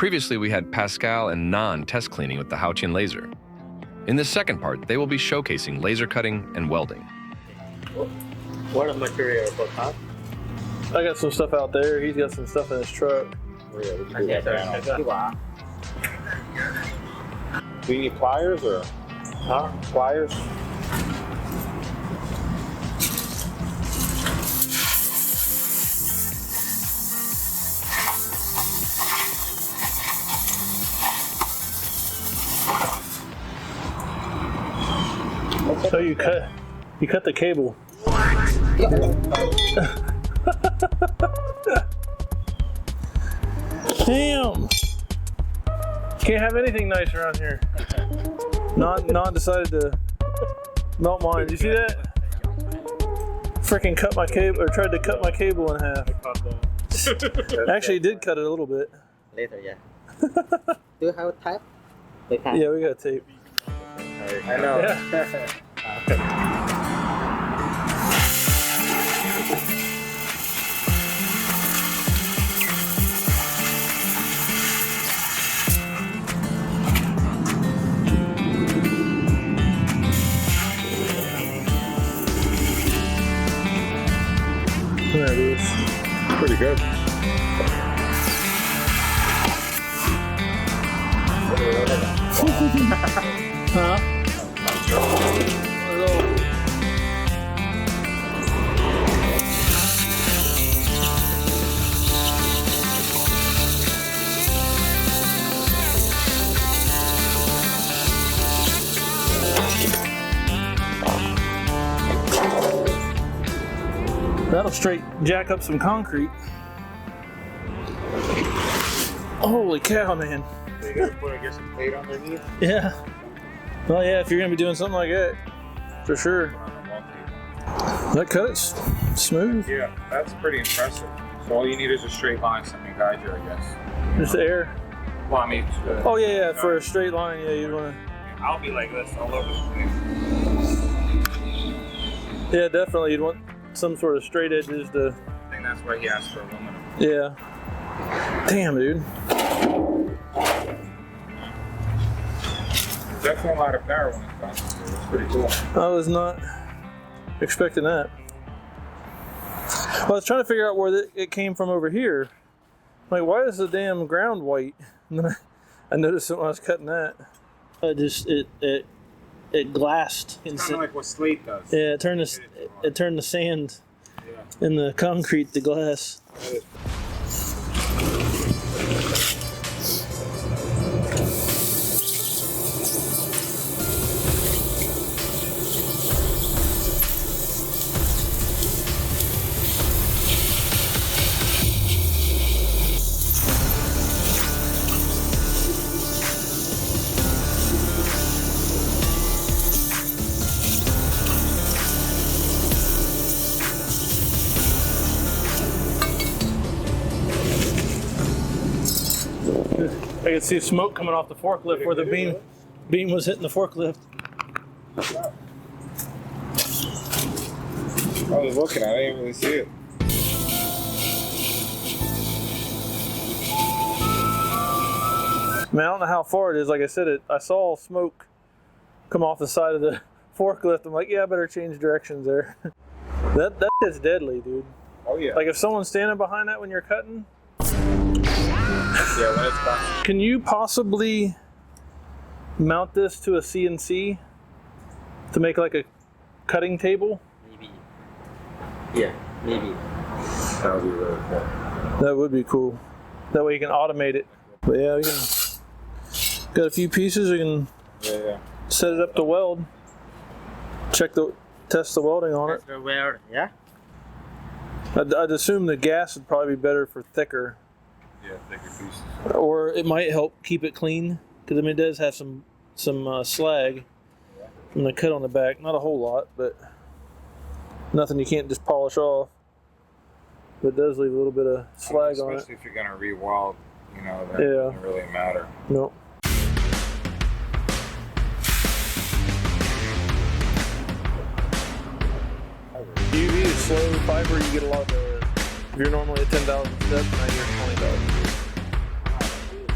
Previously, we had Pascal and Nan test cleaning with the Tian laser. In this second part, they will be showcasing laser cutting and welding. What a material for cut? I got some stuff out there. He's got some stuff in his truck. Oh, yeah, we can do that now. Do you need pliers or? Huh? Pliers? So you cut the cable. Damn! Can't have anything nice around here. Non decided to melt mine. Did you see that? Freaking cut my cable, or tried to cut my cable in half. Actually, did cut it a little bit. Later, yeah. Do you have a tape? Yeah, we got tape. I know. Yeah. There it is. Pretty good. Huh? That'll straight jack up some concrete. Holy cow, man. So you gotta put, I guess, a plate underneath? Yeah. Well, yeah, if you're gonna be doing something like that, for sure. That cut it smooth. Yeah, that's pretty impressive. So all you need is a straight line, something to guide you, I guess. Just air. Well, I mean, Oh yeah, for a straight line, yeah, you'd wanna. I'll be like this all over the place. Yeah, definitely, you'd want some sort of straight edges to. I think that's why he asked for aluminum. Yeah. Damn, dude. Definitely a lot of power when it comes to it. It's pretty cool. I was not expecting that. Well, I was trying to figure out where it came from over here. Like, why is the damn ground white? And then I noticed it when I was cutting that. It glassed. It's kind of like what slate does. Yeah, it turned the sand in the concrete to glass. I could see smoke coming off the forklift where the beam was hitting the forklift. I was looking, I didn't really see it. Man, I don't know how far it is. Like I said, I saw smoke come off the side of the forklift. I'm like, yeah, I better change directions there. That is deadly, dude. Oh yeah. Like if someone's standing behind that when you're cutting. Yeah, when it's done. Can you possibly mount this to a CNC to make like a cutting table? Maybe. Yeah, maybe. That would be really cool. That would be cool. That way you can automate it. But yeah, we can. Got a few pieces. We can set it up to weld. Test the welding on it. Weld, yeah. I'd assume the gas would probably be better for thicker. Yeah, thicker pieces. Or it might help keep it clean, because I mean it does have some slag from the cut on the back. Not a whole lot, but nothing you can't just polish off. But it does leave a little bit of slag on it. Especially if you're gonna re-weld, you know, that Yeah. doesn't really matter. Nope. UV is slow fiber. You get a lot of. If you're normally at 10,000 steps, now you're at 20,000.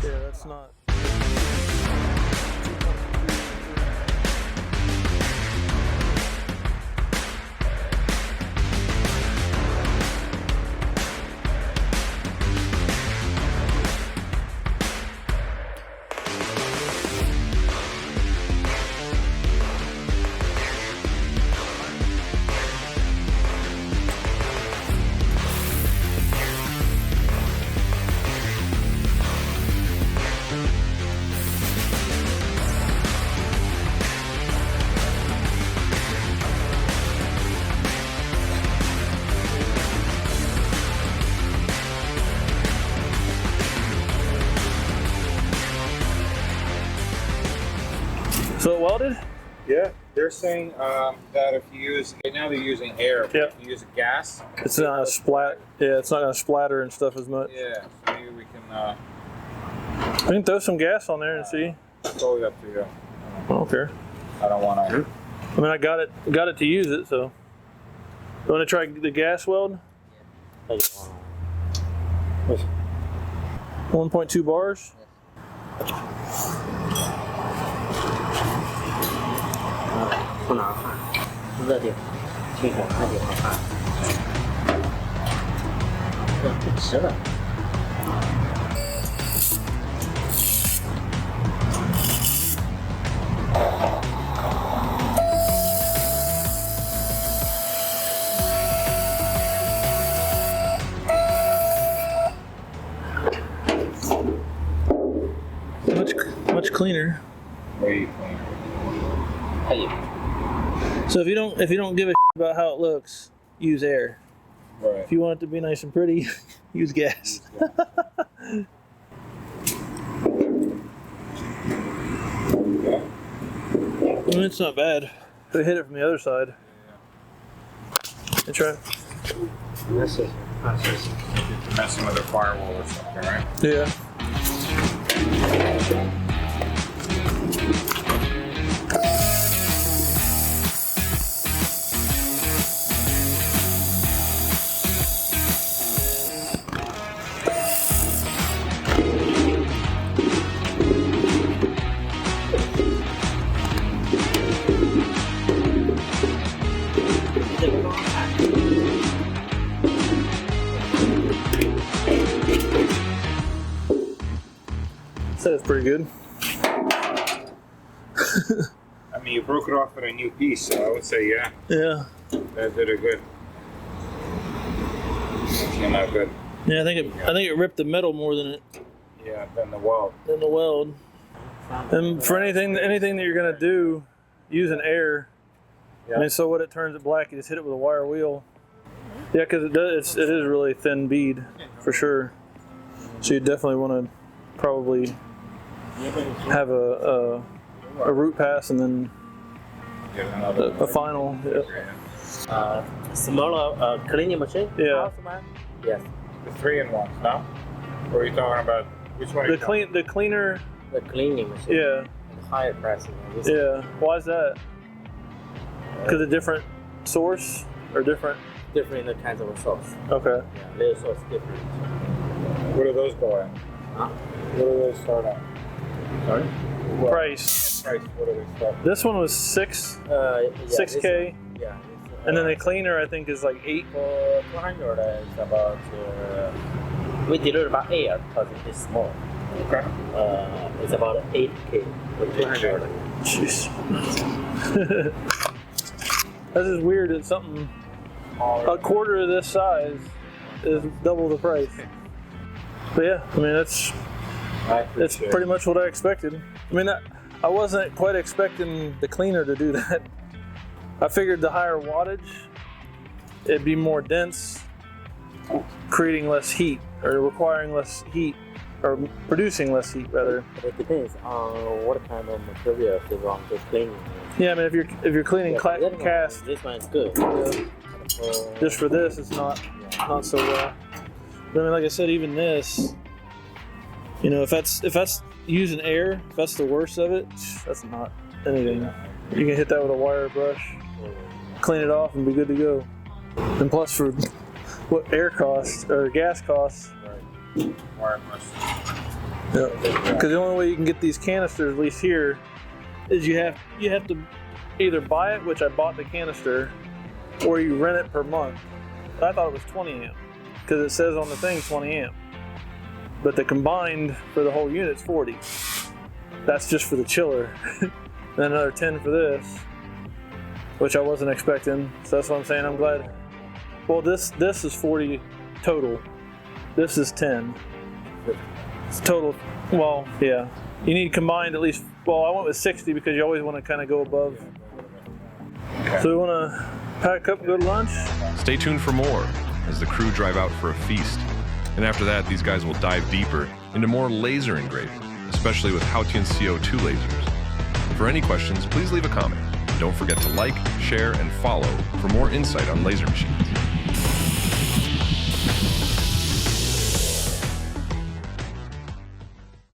Yeah. it's not. So it welded? Yeah, they're saying that if you use, right now they're using air, but Yeah. if you use gas, It's not gonna splat. Yeah, it's not gonna splatter and stuff as much. yeah, so maybe we can, We can throw some gas on there and see. it's totally up to you. I don't care. I don't want to. I mean, I got it to use it. So, you want to try the gas weld? 1.2 bars.不拿汗，热点，清火快点好看。这不吃了。Much cleaner. Way cleaner. 可以。 So if you don't give a about how it looks, use air. Right. If you want it to be nice and pretty, use gas. Yeah. I mean, it's not bad. If I hit it from the other side. And try. This is. Messing with a firewall or something, right? Yeah. That is pretty good. I mean, you broke it off with a new piece, so I would say, yeah, Yeah. that did it good. Came out good. Yeah, I think it ripped the metal more than Than the weld. the weld. And for anything that you're gonna do, use an air. Yeah. I mean, so when it turns it black, you just hit it with a wire wheel. Yeah, because it is really thin bead for sure. So you definitely want to probably have a root pass and then Get another a final. Yeah. Smaller cleaning machine. Yeah. Yes. The 3-in-1s, no? Or are you talking about which one? The cleaner. The cleaning machine. Yeah. Higher pricing. This Yeah. Why is that? Because a different source or different. different kinds of sauce. Okay. Yeah, little sauce different. What do those go at? Huh? What do those start at? Sorry. What Price. price? What do they start? This one was 6, Yeah, 6K, this one, yeah. and then the cleaner I think is like 8. For 200, it's about we deliver by air because it is small. Okay. It's about 8K for 200. Jeez. That's just weird that something a quarter of this size is double the price. But yeah, I mean that's pretty much what I expected. I mean I wasn't quite expecting the cleaner to do that. I figured the higher wattage, it'd be more dense, creating less heat or requiring less heat or producing less heat rather. It depends on what kind of material you want to clean. Yeah, I mean if you're cleaning cast, this one is good. just for this, it's not so well. But I mean, like I said, even this, you know, if that's using air, if that's the worst of it, that's not anything. You can hit that with a wire brush, clean it off, and be good to go. And plus, for what air costs or gas costs, Right. Wire brush. Because the only way you can get these canisters, at least here, is you have to either buy it, which I bought the canister, or you rent it per month. I thought it was 20 amp because it says on the thing 20 amp, but the combined for the whole unit's 40. That's just for the chiller. Then another 10 for this, which I wasn't expecting. So that's what I'm saying. I'm glad. Well, this is 40 total. This is 10. It's total. Well, yeah. You need combined at least. Well, I went with 60 because you always want to kind of go above. Okay. So we want to pack up, go to lunch. Stay tuned for more as the crew drive out for a feast. And after that, these guys will dive deeper into more laser engraving, especially with Tian CO2 lasers. For any questions, please leave a comment. Don't forget to like, share, and follow for more insight on laser machines.